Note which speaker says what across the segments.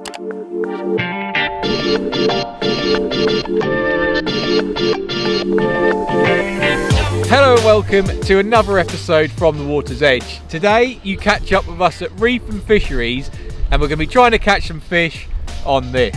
Speaker 1: Hello and welcome to another episode from the Water's Edge. Today you catch up with us at Reepham Fisheries and we're going to be trying to catch some fish on this.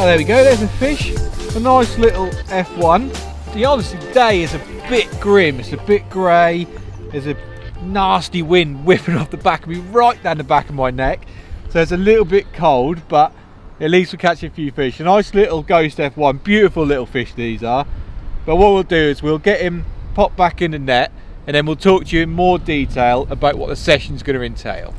Speaker 1: There we go, there's a fish, a nice little F1. The honestly day is a bit grim, it's a bit grey, there's a nasty wind whipping off the back of me, right down the back of my neck. So it's a little bit cold, but at least we'll catch a few fish. A nice little ghost F1, beautiful little fish these are. But what we'll do is we'll get him popped back in the net and then we'll talk to you in more detail about what the session's going to entail.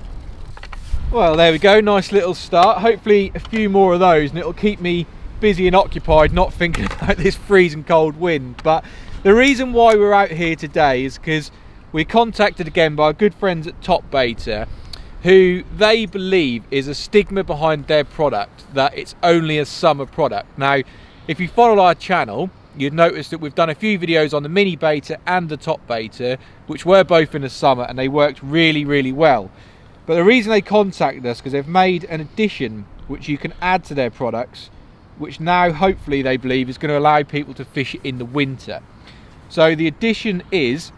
Speaker 1: Well, there we go, nice little start. Hopefully a few more of those and it'll keep me busy and occupied, not thinking about this freezing cold wind. But the reason why we're out here today is because we're contacted again by our good friends at Top Beta, who they believe is a stigma behind their product, that it's only a summer product. Now, if you follow our channel, you'd notice that we've done a few videos on the mini beta and the top beta, which were both in the summer and they worked really, really well. But the reason they contacted us because they've made an addition which you can add to their products, which now hopefully they believe is going to allow people to fish it in the winter. So the addition is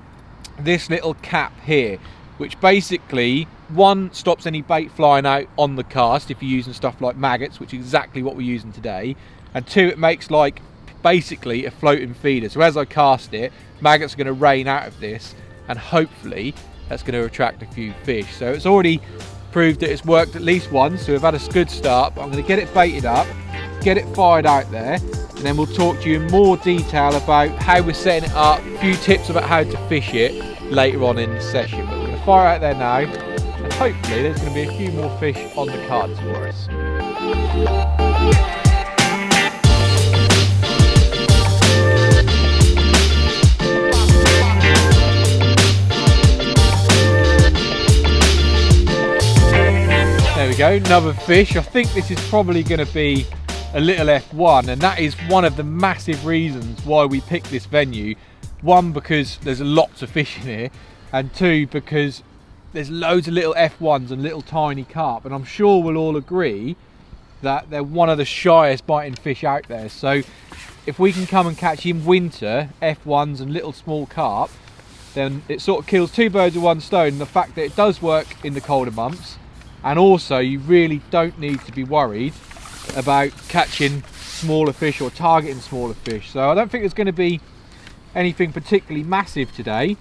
Speaker 1: this little cap here, which basically, one, stops any bait flying out on the cast if you're using stuff like maggots, which is exactly what we're using today, and two, it makes like basically a floating feeder. So as I cast it, maggots are going to rain out of this and hopefully that's going to attract a few fish. So it's already proved that it's worked at least once, so we've had a good start. But I'm going to get it baited up, get it fired out there, and then we'll talk to you in more detail about how we're setting it up, a few tips about how to fish it later on in the session. But we're going to fire out there now, and hopefully there's going to be a few more fish on the cards for us. There we go, another fish. I think this is probably going to be a little F1, and that is one of the massive reasons why we picked this venue. One, because there's lots of fish in here, and two, because there's loads of little F1s and little tiny carp, and I'm sure we'll all agree that they're one of the shyest biting fish out there. So if we can come and catch in winter F1s and little small carp, then it sort of kills two birds with one stone. The fact that it does work in the colder months, and also you really don't need to be worried about catching smaller fish or targeting smaller fish. So I don't think there's going to be anything particularly massive today,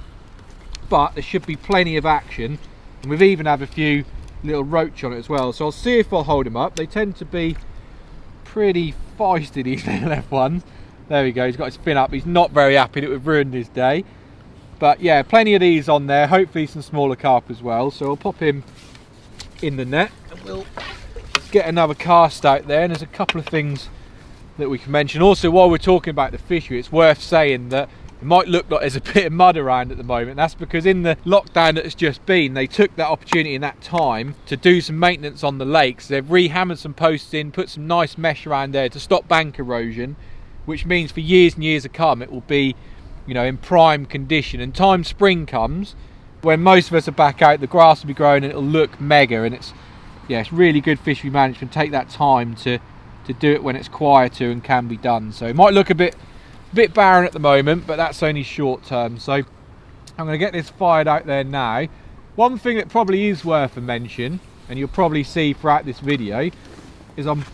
Speaker 1: but there should be plenty of action, and we've even had a few little roach on it as well. So I'll see if I'll hold them up. They tend to be pretty feisty, these little F1s. There we go, he's got his fin up. He's not very happy that we've ruined his day, but yeah, plenty of these on there, hopefully some smaller carp as well. So I'll pop him in the net and we'll get another cast out there. And there's a couple of things that we can mention. Also, while we're talking about the fishery, it's worth saying that it might look like there's a bit of mud around at the moment. That's because in the lockdown that has just been, they took that opportunity in that time to do some maintenance on the lakes. They've re-hammered some posts in, put some nice mesh around there to stop bank erosion, which means for years and years to come it will be, you know, in prime condition. And time spring comes, when most of us are back out, the grass will be growing and it'll look mega. And it's, yeah, it's really good fishery management. Take that time to do it when it's quieter and can be done. So it might look a bit barren at the moment, but that's only short term. So I'm going to get this fired out there now. One thing that probably is worth a mention, and you'll probably see throughout this video, is I'm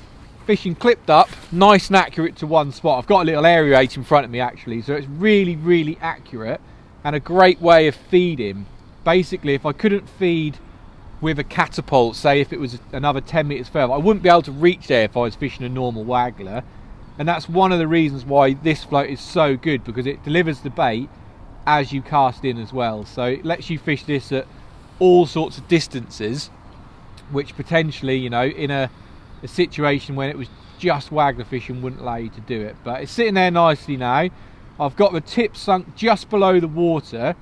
Speaker 1: fishing clipped up, nice and accurate to one spot. I've got a little aerate in front of me actually, so it's really, really accurate and a great way of feeding. Basically, if I couldn't feed with a catapult, say if it was another 10 meters further, I wouldn't be able to reach there if I was fishing a normal waggler. And that's one of the reasons why this float is so good, because it delivers the bait as you cast in as well. So it lets you fish this at all sorts of distances, which potentially, you know, in a situation when it was just waggler fishing wouldn't allow you to do it. But it's sitting there nicely now. I've got the tip sunk just below the water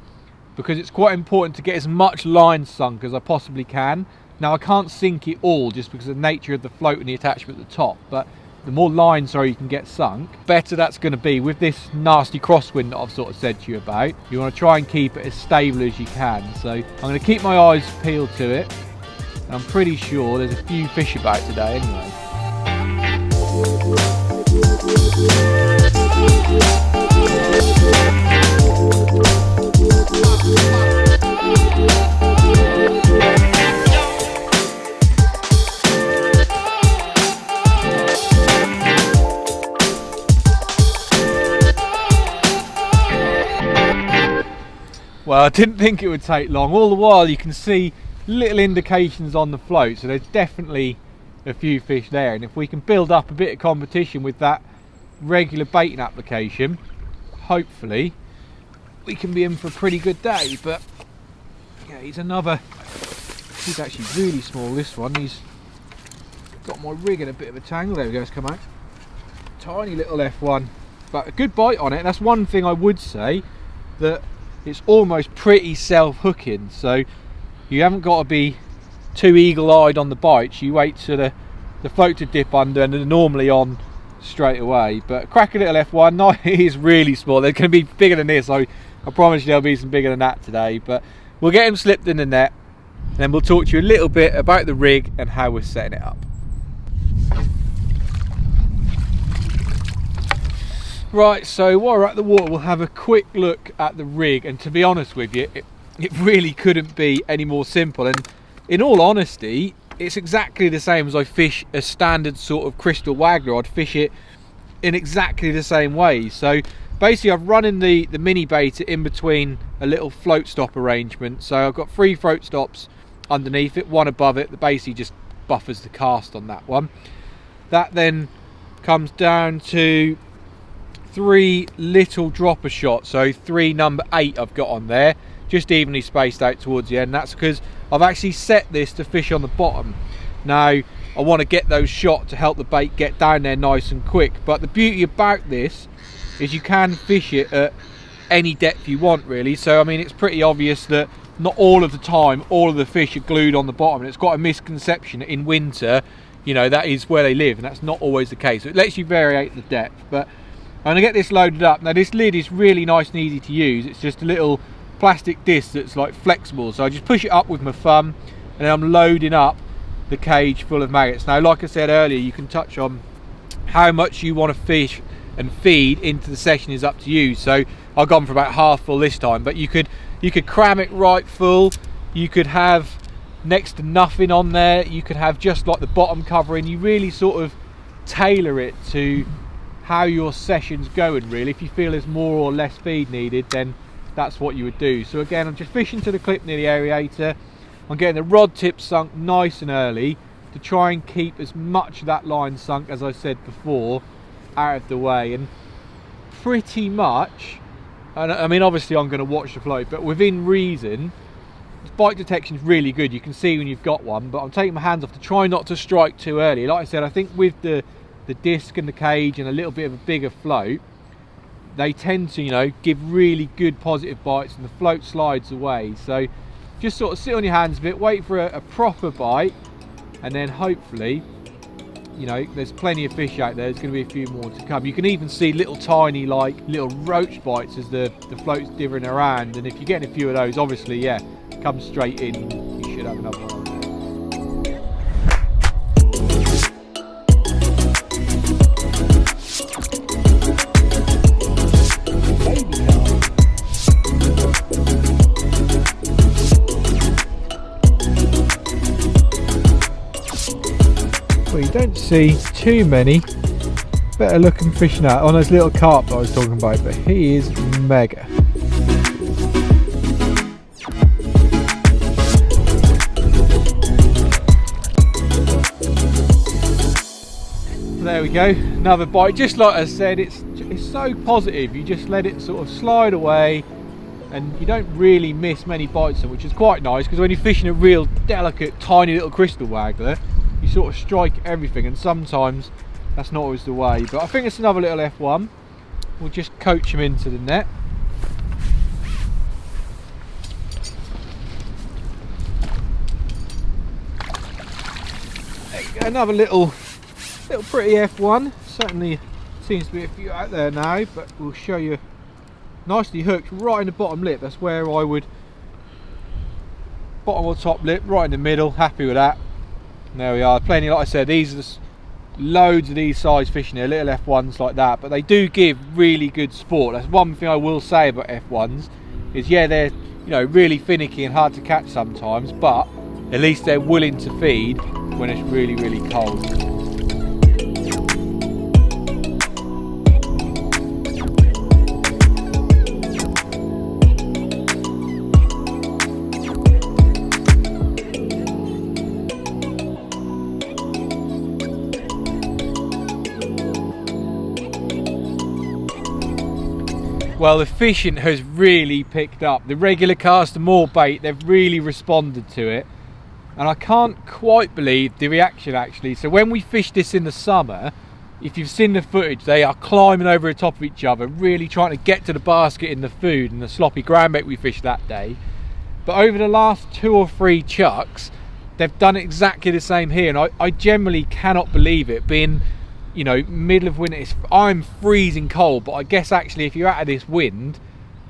Speaker 1: because it's quite important to get as much line sunk as I possibly can. Now I can't sink it all just because of the nature of the float and the attachment at the top, but the more line you can get sunk, better that's going to be. With this nasty crosswind that I've sort of said to you about, you want to try and keep it as stable as you can. So I'm going to keep my eyes peeled to it, and I'm pretty sure there's a few fish about today anyway. Well, I didn't think it would take long. All the while you can see little indications on the float, so there's definitely a few fish there, and if we can build up a bit of competition with that regular baiting application, hopefully we can be in for a pretty good day. But yeah, he's actually really small, this one. He's got my rig in a bit of a tangle. There we go, it's come out. Tiny little F1, but a good bite on it. That's one thing I would say, that it's almost pretty self-hooking, so you haven't got to be too eagle-eyed on the bites. You wait for the float to dip under and they're normally on straight away. But cracking little F1, no, it is really small. They're going to be bigger than this. I promise you there'll be some bigger than that today, but we'll get him slipped in the net, and then we'll talk to you a little bit about the rig and how we're setting it up. Right, so while we're at the water, we'll have a quick look at the rig, and to be honest with you, it really couldn't be any more simple. And in all honesty, it's exactly the same as I fish a standard sort of crystal waggler. I'd fish it in exactly the same way. So basically I've run in the mini baiter in between a little float stop arrangement. So I've got 3 float stops underneath it, 1 above it, that basically just buffers the cast on that one. That then comes down to 3 little dropper shots, so 3 number 8 I've got on there, just evenly spaced out towards the end. That's because I've actually set this to fish on the bottom. Now I want to get those shot to help the bait get down there nice and quick, but the beauty about this is you can fish it at any depth you want, really. So I mean, it's pretty obvious that not all of the time all of the fish are glued on the bottom, and it's got a misconception that in winter, you know, that is where they live, and that's not always the case. So it lets you variate the depth. But I'm going to get this loaded up. Now this lid is really nice and easy to use. It's just a little plastic disc that's like flexible, so I just push it up with my thumb and then I'm loading up the cage full of maggots. Now like I said earlier, you can touch on how much you want to fish and feed into the session is up to you. So I've gone for about half full this time, but you could cram it right full. You could have next to nothing on there. You could have just like the bottom covering. You really sort of tailor it to how your session's going, really. If you feel there's more or less feed needed, then that's what you would do. So again, I'm just fishing to the clip near the aerator. I'm getting the rod tip sunk nice and early to try and keep as much of that line sunk, as I said before, out of the way. And pretty much, and I mean obviously I'm going to watch the float, but within reason, bite detection is really good. You can see when you've got one, but I'm taking my hands off to try not to strike too early. Like I said, I think with the disc and the cage and a little bit of a bigger float, they tend to, you know, give really good positive bites and the float slides away. So just sort of sit on your hands a bit, wait for a proper bite, and then hopefully, you know, there's plenty of fish out there. There's going to be a few more to come. You can even see little tiny like little roach bites as the float's dithering around, and if you're getting a few of those, obviously, yeah, come straight in, you should have another one. Well, you don't see too many better looking fish now on those little carp that I was talking about, but he is mega. There we go, another bite. Just like I said, it's so positive. You just let it sort of slide away and you don't really miss many bites, which is quite nice, because when you're fishing a real delicate tiny little crystal waggler, you sort of strike everything, and sometimes that's not always the way. But I think it's another little F1. We'll just coach him into the net. There you go, another little pretty F1. Certainly seems to be a few out there now, but we'll show you. Nicely hooked right in the bottom lip. That's where I would, bottom or top lip, right in the middle. Happy with that. And there we are. Plenty, like I said, these are loads of these size fishing here, little F1s like that, but they do give really good sport. That's one thing I will say about F1s, is yeah, they're, you know, really finicky and hard to catch sometimes, but at least they're willing to feed when it's really, really cold. Well, the fishing has really picked up. The regular cast and more bait, they've really responded to it. And I can't quite believe the reaction actually. So when we fished this in the summer, if you've seen the footage, they are climbing over the top of each other, really trying to get to the basket in the food and the sloppy groundbait we fished that day. But over the last 2 or 3 chucks, they've done exactly the same here. And I generally cannot believe it, being, you know, middle of winter. I'm freezing cold, but I guess actually if you're out of this wind,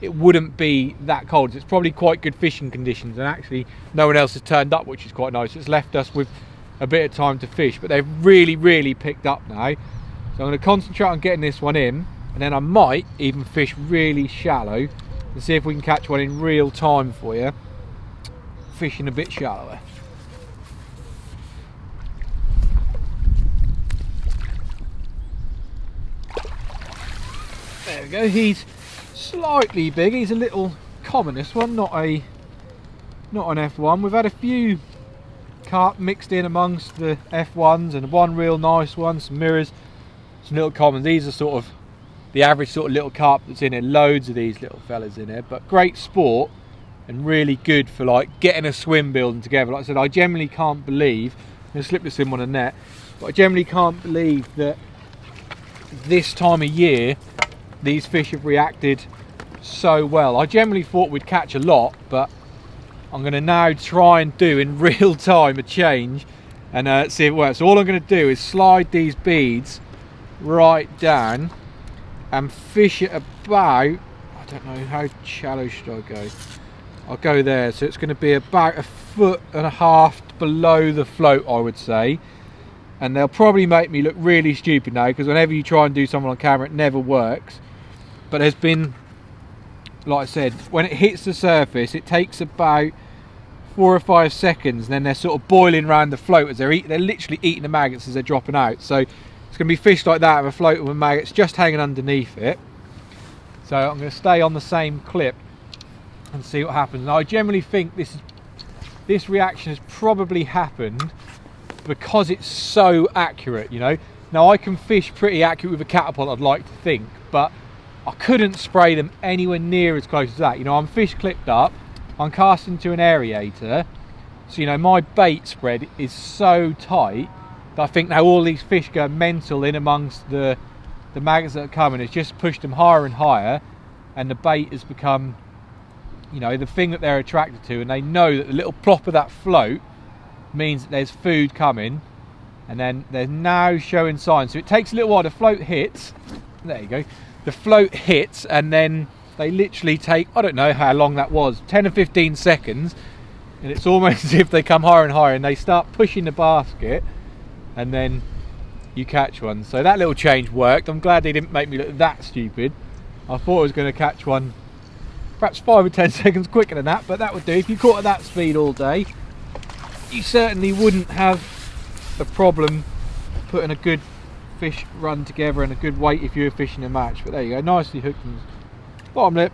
Speaker 1: it wouldn't be that cold. It's probably quite good fishing conditions, and actually no one else has turned up, which is quite nice. It's left us with a bit of time to fish, but they've really picked up now. So I'm going to concentrate on getting this one in, and then I might even fish really shallow and see if we can catch one in real time for you, fishing a bit shallower. There we go. He's slightly big. He's a little common, this one, not an F1. We've had a few carp mixed in amongst the F1s, and one real nice one, some mirrors, some little commons. These are sort of the average sort of little carp that's in here. Loads of these little fellas in here, but great sport and really good for like getting a swim building together. Like I said, I generally can't believe, I'm going to slip this in on a net, but I generally can't believe that this time of year these fish have reacted so well. I generally thought we'd catch a lot, but I'm going to now try and do in real time a change and see if it works. So all I'm going to do is slide these beads right down and fish it about, I don't know, how shallow should I go? I'll go there. So it's going to be about 1.5 feet below the float, I would say. And they'll probably make me look really stupid now, because whenever you try and do something on camera, it never works. But there's been, like I said, when it hits the surface, it takes about 4 or 5 seconds, and then they're sort of boiling around the float as they're literally eating the maggots as they're dropping out. So it's going to be fish like that with a float with maggots just hanging underneath it. So I'm going to stay on the same clip and see what happens. Now I generally think this reaction has probably happened because it's so accurate, you know. Now I can fish pretty accurate with a catapult, I'd like to think, but I couldn't spray them anywhere near as close as that. You know, I'm fish clipped up, I'm casting to an aerator, so you know my bait spread is so tight that I think now all these fish go mental in amongst the maggots that are coming. It's just pushed them higher and higher, and the bait has become, you know, the thing that they're attracted to, and they know that the little plop of that float means that there's food coming, and then they're now showing signs. So it takes a little while. The float hits, there you go, the float hits, and then they literally take, I don't know how long that was, 10 or 15 seconds, and it's almost as if they come higher and higher and they start pushing the basket, and then you catch one. So that little change worked. I'm glad they didn't make me look that stupid. I thought I was going to catch one perhaps 5 or 10 seconds quicker than that, but that would do. If you caught at that speed all day, you certainly wouldn't have a problem putting a good fish run together and a good weight if you were fishing a match. But there you go, nicely hooked in the bottom lip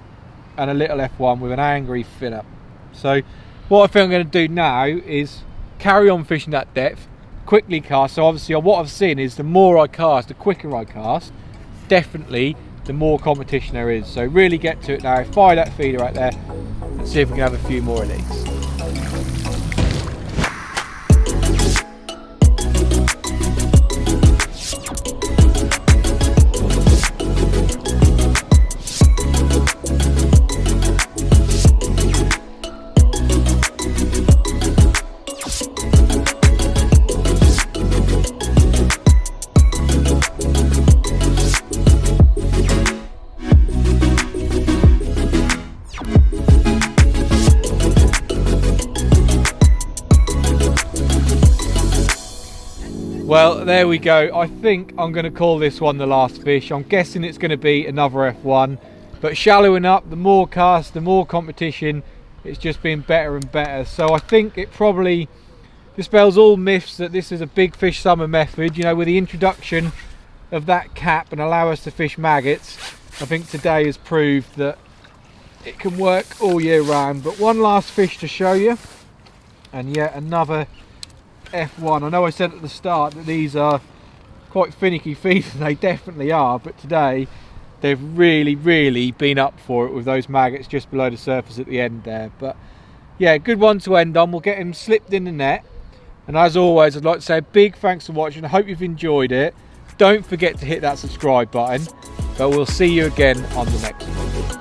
Speaker 1: and a little F1 with an angry fin up. So what I think I'm going to do now is carry on fishing that depth, quickly cast. So obviously what I've seen is the more I cast, the quicker I cast, definitely the more competition there is. So really get to it now, fire that feeder out there and see if we can have a few more of these. Well, there we go. I think I'm going to call this one the last fish. I'm guessing it's going to be another F1, but shallowing up, the more cast, the more competition, it's just been better and better. So I think it probably dispels all myths that this is a big fish summer method. You know, with the introduction of that cap and allow us to fish maggots, I think today has proved that it can work all year round. But one last fish to show you, and yet another F1. I know I said at the start that these are quite finicky feeders, they definitely are, but today they've really been up for it with those maggots just below the surface at the end there. But yeah, good one to end on. We'll get him slipped in the net, and as always I'd like to say a big thanks for watching. I hope you've enjoyed it. Don't forget to hit that subscribe button, but we'll see you again on the next one.